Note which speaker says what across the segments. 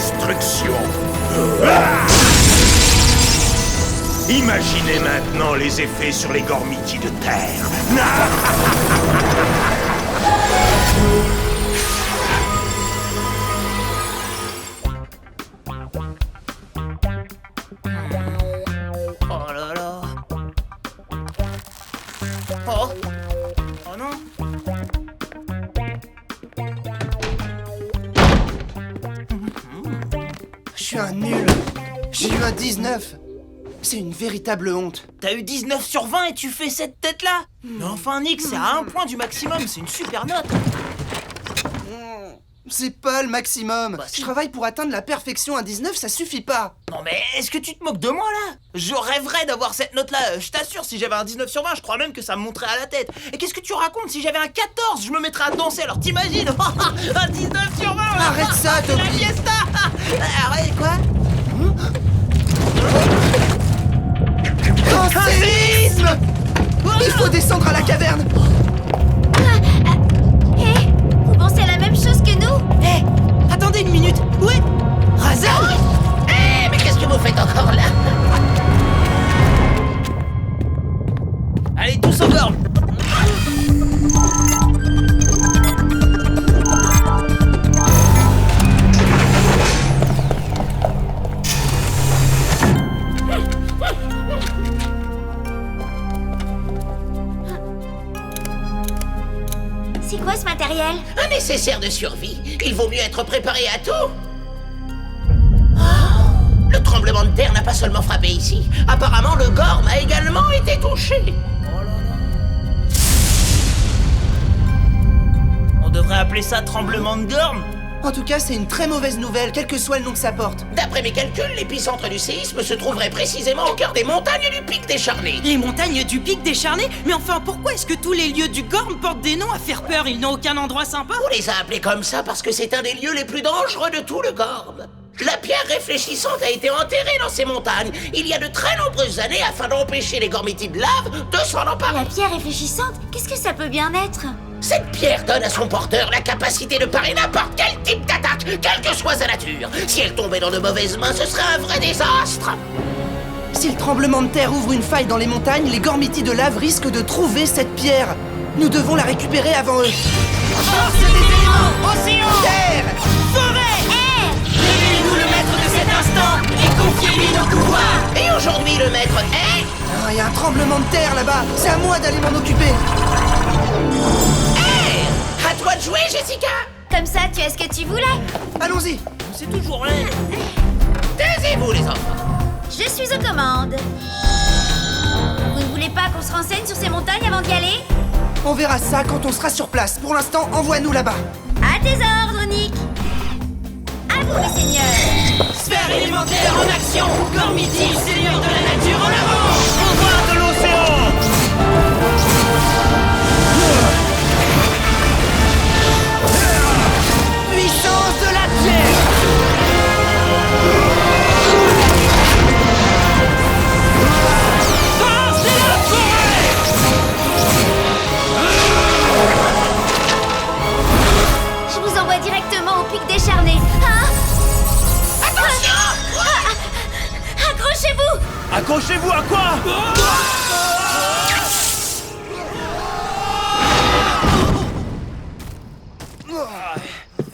Speaker 1: destruction. Ah! Imaginez maintenant les effets sur les Gormiti de terre.
Speaker 2: Oh là là. Oh. Oh non.
Speaker 3: Je suis un nul. J'ai eu un 19. C'est une véritable honte.
Speaker 2: T'as eu 19 sur 20 et tu fais cette tête-là? Mais enfin, Nick, c'est à 1 point du maximum, c'est une super note.
Speaker 3: C'est pas le maximum.
Speaker 2: Bah, si.
Speaker 3: Je travaille pour atteindre la perfection. Un 19, ça suffit pas.
Speaker 2: Non mais, est-ce que tu te moques de moi, là? Je rêverais d'avoir cette note-là, je t'assure, si j'avais un 19 sur 20, je crois même que ça me monterait à la tête. Et qu'est-ce que tu racontes? Si j'avais un 14, je me mettrais à danser, alors t'imagines? Un 19 sur 20.
Speaker 3: Arrête ça,
Speaker 2: c'est la
Speaker 3: Toby.
Speaker 2: fiesta. Arrête, quoi?
Speaker 3: Un séisme! Il faut descendre à la caverne.
Speaker 4: Hé, vous pensez à la même chose que nous?
Speaker 2: Hé, attendez une minute. Où est... Razal?
Speaker 5: Eh, mais qu'est-ce que vous faites encore là?
Speaker 2: Allez, tous au gorge.
Speaker 4: C'est quoi ce matériel?
Speaker 5: Un nécessaire de survie. Il vaut mieux être préparé à tout. Le tremblement de terre n'a pas seulement frappé ici. Apparemment, le Gorm a également été touché.
Speaker 2: On devrait appeler ça tremblement de Gorm.
Speaker 3: En tout cas, c'est une très mauvaise nouvelle, quel que soit le nom que ça porte.
Speaker 5: D'après mes calculs, l'épicentre du séisme se trouverait précisément au cœur des montagnes du pic décharné.
Speaker 6: Les montagnes du pic décharné? Mais enfin, pourquoi est-ce que tous les lieux du Gorm portent des noms à faire peur? Ils n'ont aucun endroit sympa?
Speaker 5: On les a appelés comme ça parce que c'est un des lieux les plus dangereux de tout le Gorm. La pierre réfléchissante a été enterrée dans ces montagnes il y a de très nombreuses années afin d'empêcher les Gormiti de lave de s'en emparer.
Speaker 4: La pierre réfléchissante? Qu'est-ce que ça peut bien être?
Speaker 5: Cette pierre donne à son porteur la capacité de parer n'importe quel type d'attaque, quelle que soit sa nature. Si elle tombait dans de mauvaises mains, ce serait un vrai désastre.
Speaker 3: Si le tremblement de terre ouvre une faille dans les montagnes, les Gormiti de lave risquent de trouver cette pierre. Nous devons la récupérer avant eux.
Speaker 6: Force des éléments! Océan!
Speaker 3: Terre!
Speaker 6: Forêt!
Speaker 4: Air!
Speaker 6: Révélez-nous le maître de cet instant et confiez-lui nos pouvoirs!
Speaker 5: Et aujourd'hui, le maître est...
Speaker 3: Ah, il y a un tremblement de terre là-bas. C'est à moi d'aller m'en occuper.
Speaker 5: À toi de jouer, Jessica.
Speaker 4: Comme ça, tu as ce que tu voulais.
Speaker 3: Allons-y.
Speaker 2: C'est toujours laid.
Speaker 5: Taisez-vous, les enfants.
Speaker 4: Je suis aux commandes. Vous ne voulez pas qu'on se renseigne sur ces montagnes avant d'y aller?
Speaker 3: On verra ça quand on sera sur place. Pour l'instant, envoie-nous là-bas.
Speaker 4: À tes ordres, Nick. À vous, mes seigneurs.
Speaker 6: Sphère élémentaire en action! Gormiti, seigneur de la nature, en avant!
Speaker 2: Pouvoir de l'océan.
Speaker 3: Puissance de la pierre!
Speaker 6: Force de la forêt!
Speaker 4: Je vous envoie directement au pic décharné. Hein?
Speaker 5: Attention!
Speaker 4: Accrochez-vous!
Speaker 2: Accrochez-vous à quoi?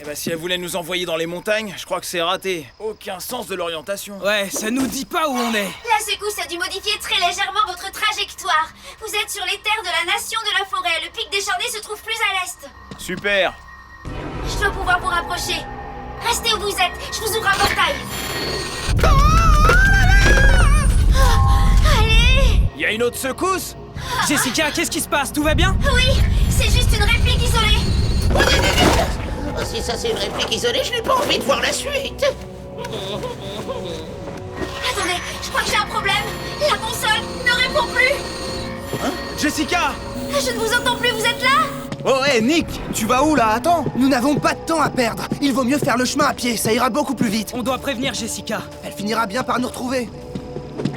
Speaker 2: Eh ben si elle voulait nous envoyer dans les montagnes, je crois que c'est raté. Aucun sens de l'orientation.
Speaker 6: Ouais, ça nous dit pas où on est.
Speaker 4: La secousse a dû modifier très légèrement votre trajectoire. Vous êtes sur les terres de la nation de la forêt. Le pic décharné se trouve plus à l'est.
Speaker 2: Super.
Speaker 4: Je dois pouvoir vous rapprocher. Restez où vous êtes. Je vous ouvre un portail. Allez!
Speaker 2: Il y a une autre secousse?
Speaker 6: Jessica, qu'est-ce qui se passe? Tout va bien?
Speaker 4: Oui, c'est juste une réplique isolée.
Speaker 5: Oh, si ça c'est une réplique isolée, je n'ai pas envie de voir la suite.
Speaker 4: Attendez, je crois que j'ai un problème. La console ne répond plus.
Speaker 2: Jessica!
Speaker 4: Je ne vous entends plus, vous êtes là?
Speaker 3: Oh, hé, Nick! Tu vas où, là? Attends! Nous n'avons pas de temps à perdre. Il vaut mieux faire le chemin à pied, ça ira beaucoup plus vite.
Speaker 6: On doit prévenir Jessica.
Speaker 3: Elle finira bien par nous retrouver.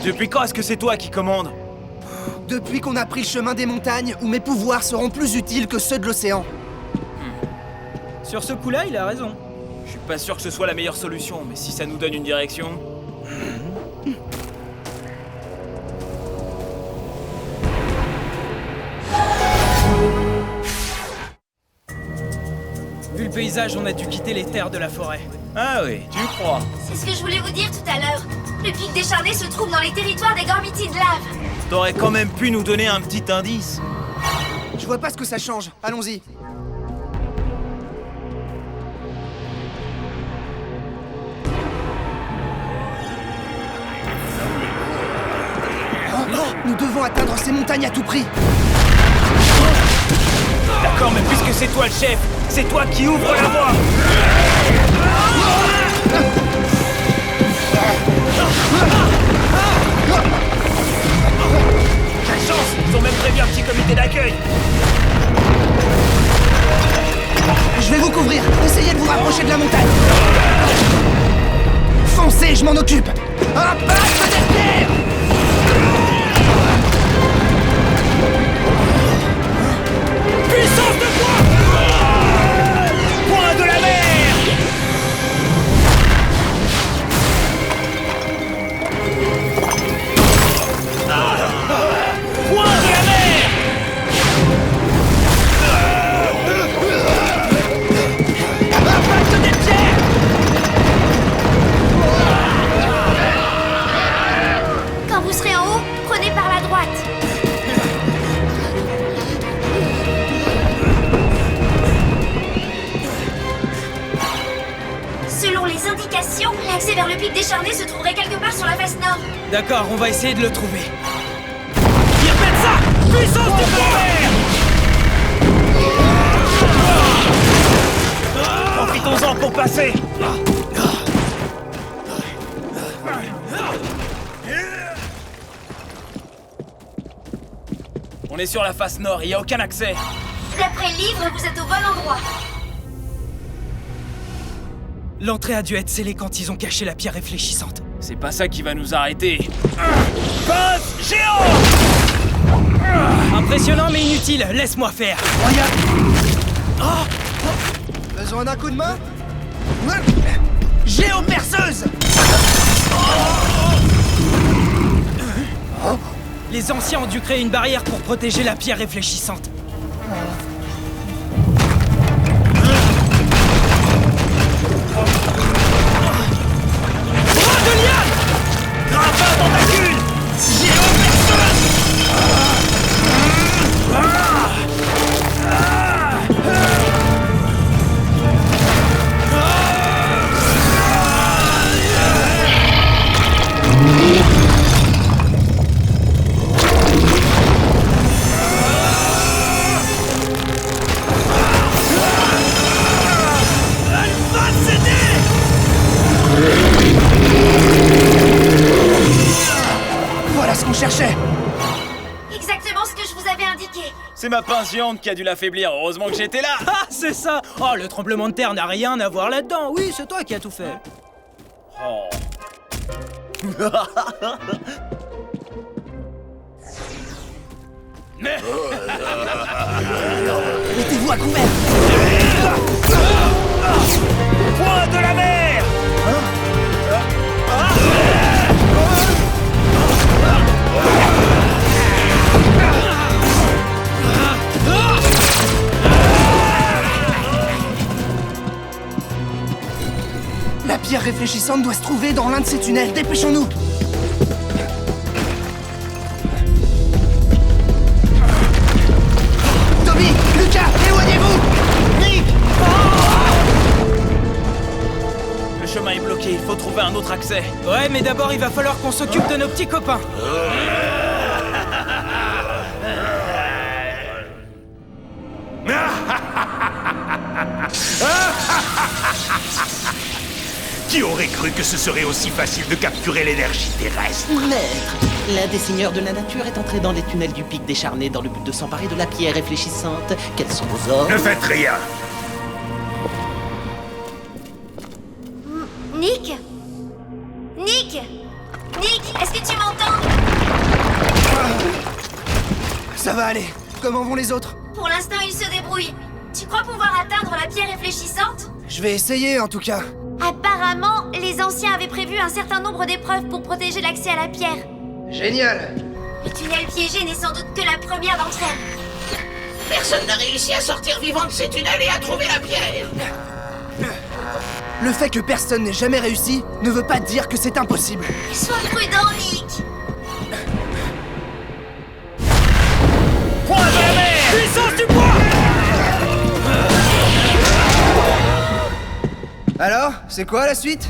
Speaker 2: Depuis quand est-ce que c'est toi qui commandes?
Speaker 3: Depuis qu'on a pris le chemin des montagnes, où mes pouvoirs seront plus utiles que ceux de l'océan.
Speaker 6: Sur ce coup-là, il a raison.
Speaker 7: Je suis pas sûr que ce soit la meilleure solution, mais si ça nous donne une direction...
Speaker 6: Vu le paysage, on a dû quitter les terres de la forêt.
Speaker 7: Ah oui, tu crois?
Speaker 4: C'est ce que je voulais vous dire tout à l'heure. Le pic décharné se trouve dans les territoires des Gormiti de lave.
Speaker 7: T'aurais quand même pu nous donner un petit indice.
Speaker 3: Je vois pas ce que ça change. Allons-y. Nous devons atteindre ces montagnes à tout prix.
Speaker 7: D'accord, mais puisque c'est toi le chef, c'est toi qui ouvre la voie. Quelle chance! Ils ont même prévu un petit comité d'accueil.
Speaker 3: Je vais vous couvrir. Essayez de vous rapprocher de la montagne. Foncez, je m'en occupe. Impact des pierres!
Speaker 7: Puissance de poing! Point de la mer! Point de la mer!
Speaker 3: Impact des pierres!
Speaker 4: Quand vous serez en haut, prenez par la droite. Selon les indications, l'accès vers le pic décharné se trouverait quelque part sur la face nord.
Speaker 6: D'accord, on va essayer de le trouver.
Speaker 7: Ils remettent ça! Puissance de fer! Profitons-en pour passer! On est sur la face nord, il n'y a aucun accès.
Speaker 4: D'après le livre, vous êtes au bon endroit.
Speaker 6: L'entrée a dû être scellée quand ils ont caché la pierre réfléchissante.
Speaker 7: C'est pas ça qui va nous arrêter. Boss géant!
Speaker 6: Impressionnant mais inutile, laisse-moi faire.
Speaker 3: Besoin d'un coup de main? Géoperceuse!
Speaker 6: Les anciens ont dû créer une barrière pour protéger la pierre réfléchissante.
Speaker 7: Bras de liane! Grappin tentacule! Géoperceuse!
Speaker 3: Voilà ce qu'on cherchait.
Speaker 4: Exactement ce que je vous avais indiqué.
Speaker 7: C'est ma pince géante qui a dû l'affaiblir, heureusement que j'étais là!
Speaker 6: Ah, c'est ça! Oh, le tremblement de terre n'a rien à voir là-dedans. Oui, c'est toi qui as tout fait.
Speaker 7: Oh.
Speaker 3: Mettez-vous à couvert.
Speaker 7: Point de la mer!
Speaker 3: La pierre réfléchissante doit se trouver dans l'un de ces tunnels. Dépêchons-nous. Toby, Lucas, éloignez-vous. Nick!
Speaker 7: Le chemin est bloqué, il faut trouver un autre accès.
Speaker 6: Ouais, mais d'abord, il va falloir qu'on s'occupe de nos petits copains.
Speaker 1: Qui aurait cru que ce serait aussi facile de capturer l'énergie terrestre?
Speaker 5: Maître, l'un des seigneurs de la nature est entré dans les tunnels du pic décharné dans le but de s'emparer de la pierre réfléchissante. Quels sont vos ordres?
Speaker 1: Ne faites rien!
Speaker 4: Nick? Nick? Nick, est-ce que tu m'entends?
Speaker 3: Ça va aller. Comment vont les autres?
Speaker 4: Pour l'instant, il se débrouille. Tu crois pouvoir atteindre la pierre réfléchissante?
Speaker 3: Je vais essayer en tout cas.
Speaker 4: Apparemment, les anciens avaient prévu un certain nombre d'épreuves pour protéger l'accès à la pierre.
Speaker 3: Génial.
Speaker 4: Le tunnel piégé n'est sans doute que la première d'entre elles.
Speaker 5: Personne n'a réussi à sortir vivant de ces tunnels et à trouver la pierre.
Speaker 3: Le fait que personne n'ait jamais réussi ne veut pas dire que c'est impossible.
Speaker 4: Sois prudent, Nick.
Speaker 7: Point de la mer! Puissance du poids!
Speaker 3: Alors, c'est quoi la suite?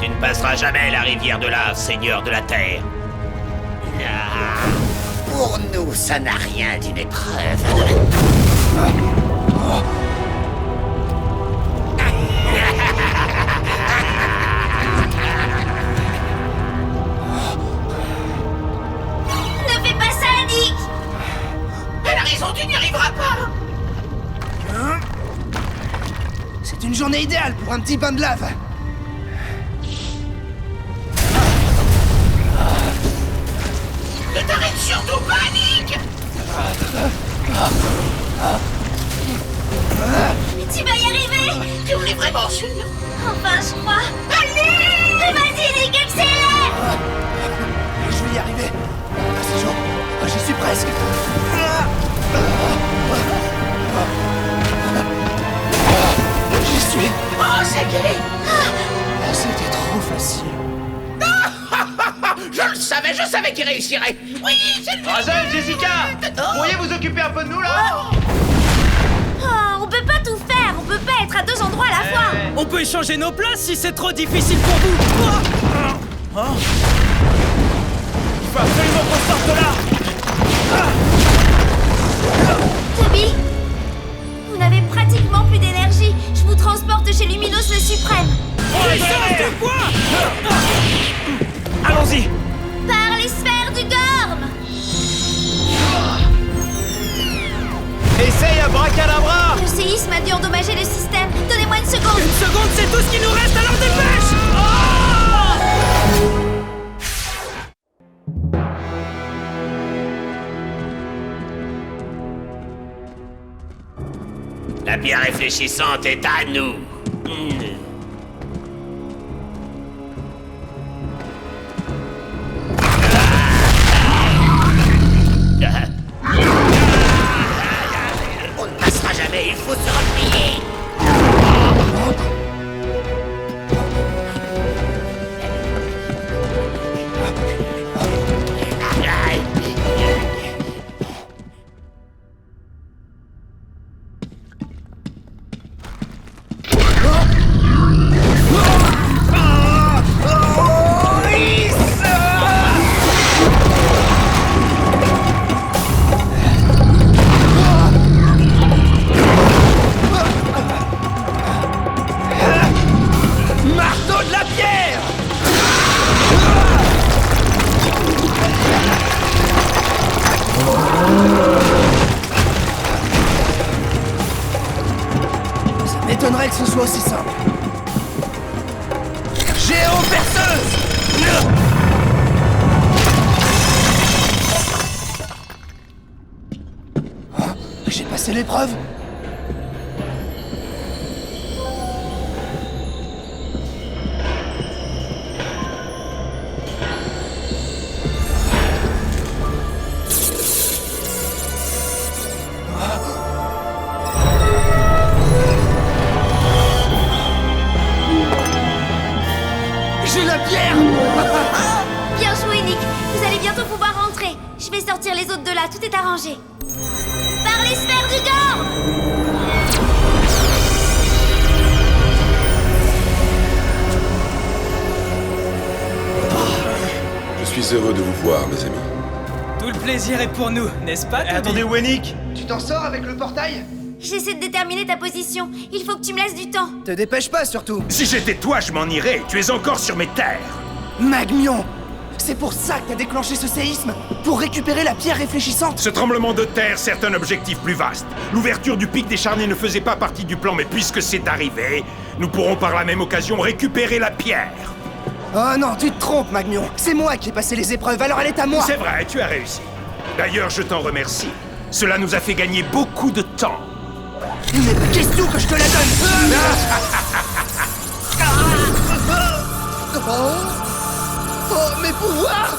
Speaker 1: Tu ne passeras jamais la rivière de lave, seigneur de la terre.
Speaker 5: Ah, pour nous, ça n'a rien d'une épreuve.
Speaker 4: Ne fais pas ça, Nick.
Speaker 5: Elle a raison, tu n'y arriveras pas.
Speaker 3: C'est une journée idéale pour un petit bain de lave.
Speaker 5: Ne t'arrête surtout pas, Nick.
Speaker 4: Tu vas y arriver.
Speaker 5: Tu en es vraiment sûr?
Speaker 4: Enfin, je crois. Allez. Vas-y, Nick, accélère.
Speaker 3: Je vais y arriver. Ah, c'est chaud. Ah, j'y suis presque. J'y suis.
Speaker 5: Oh, c'est gay.
Speaker 3: Ah, c'était trop facile.
Speaker 5: Je savais qu'il réussirait. Oui, c'est lui.
Speaker 2: Razel, Jessica, pourriez vous occuper un peu de nous là?
Speaker 4: Oh, on peut pas tout faire. On peut pas être à deux endroits à la fois.
Speaker 6: On peut échanger nos places si c'est trop difficile pour vous.
Speaker 2: Il faut absolument qu'on sorte de là.
Speaker 4: Toby, vous n'avez pratiquement plus d'énergie. Je vous transporte chez Luminos le Suprême.
Speaker 6: Puissance du poids!
Speaker 2: Allons-y.
Speaker 4: Par les sphères du Gorm.
Speaker 2: Essaye, abracadabra.
Speaker 4: Le séisme a dû endommager le système. Donnez-moi une seconde.
Speaker 6: Une seconde, c'est tout ce qui nous reste, alors dépêche!
Speaker 1: La pierre réfléchissante est à nous.
Speaker 5: On ne passera jamais, il faut se replier.
Speaker 3: Marteau de la pierre! Ça m'étonnerait que ce soit aussi simple. Géoperceuse! Ah, j'ai passé l'épreuve? J'ai la pierre!
Speaker 4: Bien joué, Nick. Vous allez bientôt pouvoir rentrer. Je vais sortir les autres de là. Tout est arrangé. Par les sphères du Gorm.
Speaker 8: Je suis heureux de vous voir, mes amis.
Speaker 6: Tout le plaisir est pour nous, n'est-ce pas, Toby?
Speaker 2: Attendez, où est Nick?
Speaker 3: Tu t'en sors avec le portail?
Speaker 4: J'essaie de déterminer ta position. Il faut que tu me laisses du temps.
Speaker 3: Te dépêche pas surtout.
Speaker 1: Si j'étais toi, je m'en irais. Tu es encore sur mes terres.
Speaker 3: Magmion! C'est pour ça que t'as déclenché ce séisme? Pour récupérer la pierre réfléchissante?
Speaker 1: Ce tremblement de terre sert un objectif plus vaste. L'ouverture du pic décharné ne faisait pas partie du plan, mais puisque c'est arrivé, nous pourrons par la même occasion récupérer la pierre.
Speaker 3: Oh non, tu te trompes, Magmion. C'est moi qui ai passé les épreuves, alors elle est à moi.
Speaker 1: C'est vrai, tu as réussi. D'ailleurs, je t'en remercie. Cela nous a fait gagner beaucoup de temps.
Speaker 3: Mais pas question que je te la donne. Oh, mes pouvoirs.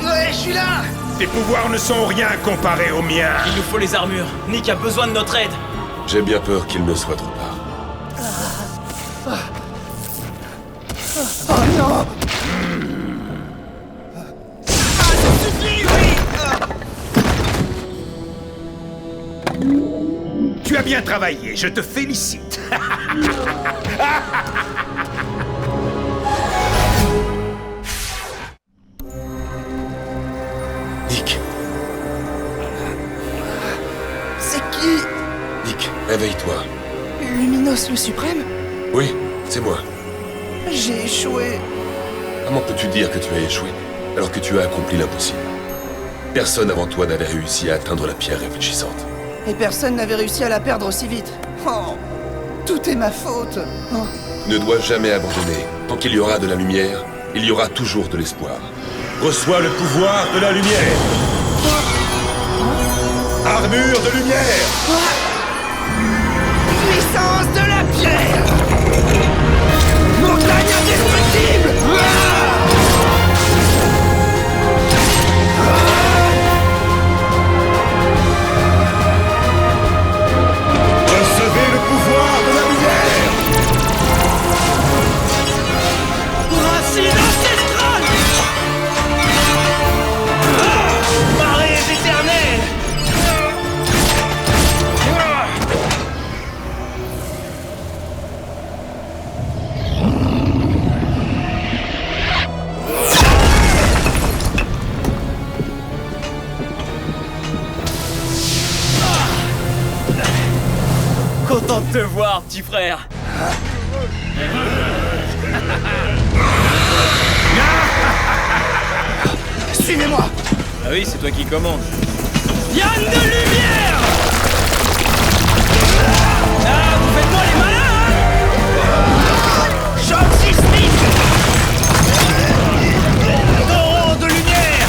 Speaker 3: Ouais, je suis là.
Speaker 1: Tes pouvoirs ne sont rien comparés aux miens.
Speaker 2: Il nous faut les armures. Nick a besoin de notre aide.
Speaker 8: J'ai bien peur qu'il ne soit trop tard.
Speaker 3: Oh non.
Speaker 1: Tu as bien travaillé, je te félicite.
Speaker 8: Nick,
Speaker 3: C'est qui?
Speaker 8: Nick, réveille-toi.
Speaker 3: Luminos le Suprême?
Speaker 8: Oui, c'est moi.
Speaker 3: J'ai échoué.
Speaker 8: Comment peux-tu dire que tu as échoué alors que tu as accompli l'impossible? Personne avant toi n'avait réussi à atteindre la pierre réfléchissante.
Speaker 3: Et personne n'avait réussi à la perdre aussi vite. Oh, tout est ma faute. Oh.
Speaker 8: Tu ne dois jamais abandonner. Tant qu'il y aura de la lumière, il y aura toujours de l'espoir. Reçois le pouvoir de la lumière. Armure de lumière.
Speaker 3: Puissance de la pierre. Montagne indestructible.
Speaker 8: Recevez le pouvoir de la lumière.
Speaker 2: Racine ancestrale. Marées éternelles. Content de te voir, petit frère.
Speaker 3: Suivez-moi.
Speaker 7: Ah oui, c'est toi qui commandes.
Speaker 2: Yann de lumière. Ah, vous faites pas les malins, hein? Choc sismique. Torrent de lumière.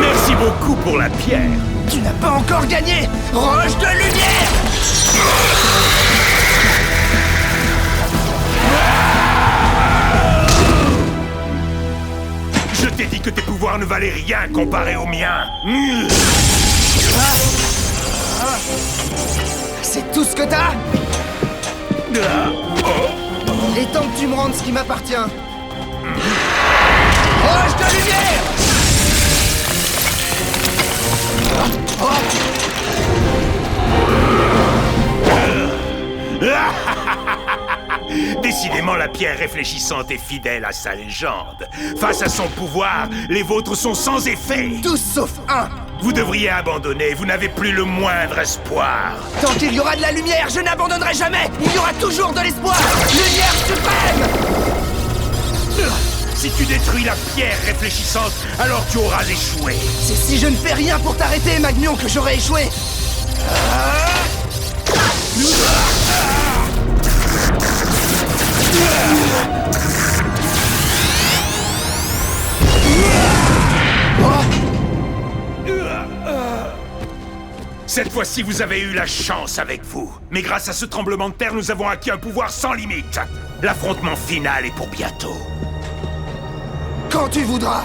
Speaker 1: Merci beaucoup pour la pierre.
Speaker 3: Tu n'as pas encore gagné. Roche de lumière.
Speaker 1: Je t'ai dit que tes pouvoirs ne valaient rien comparés aux miens.
Speaker 3: C'est tout ce que t'as? Il est temps que tu me rendes ce qui m'appartient. Roche de lumière.
Speaker 1: Décidément, la pierre réfléchissante est fidèle à sa légende. Face à son pouvoir, les vôtres sont sans effet.
Speaker 3: Tous sauf un.
Speaker 1: Vous devriez abandonner, vous n'avez plus le moindre espoir.
Speaker 3: Tant qu'il y aura de la lumière, je n'abandonnerai jamais. Il y aura toujours de l'espoir. Lumière suprême.
Speaker 1: Si tu détruis la pierre réfléchissante, alors tu auras échoué.
Speaker 3: C'est si je ne fais rien pour t'arrêter, Magnon, que j'aurai échoué.
Speaker 1: Cette fois-ci, vous avez eu la chance avec vous. Mais grâce à ce tremblement de terre, nous avons acquis un pouvoir sans limite. L'affrontement final est pour bientôt.
Speaker 3: Quand tu voudras.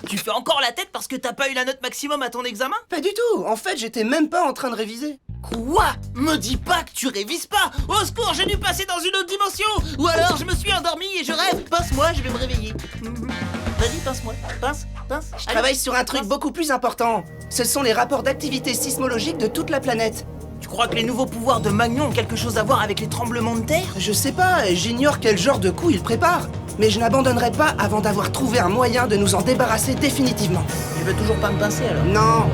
Speaker 2: Tu fais encore la tête parce que t'as pas eu la note maximum à ton examen?
Speaker 3: Pas du tout. En fait, j'étais même pas en train de réviser.
Speaker 2: Quoi? Me dis pas que tu révises pas! Au secours, j'ai dû passer dans une autre dimension! Ou alors je me suis endormi et je rêve! Pince-moi, je vais me réveiller. Vas-y, pince-moi. Pince.
Speaker 3: Je travaille sur un truc beaucoup plus important. Ce sont les rapports d'activité sismologique de toute la planète.
Speaker 2: Tu crois que les nouveaux pouvoirs de Magnon ont quelque chose à voir avec les tremblements de terre?
Speaker 3: Je sais pas, j'ignore quel genre de coup il prépare. Mais je n'abandonnerai pas avant d'avoir trouvé un moyen de nous en débarrasser définitivement.
Speaker 2: Tu veux toujours pas me pincer alors?
Speaker 3: Non,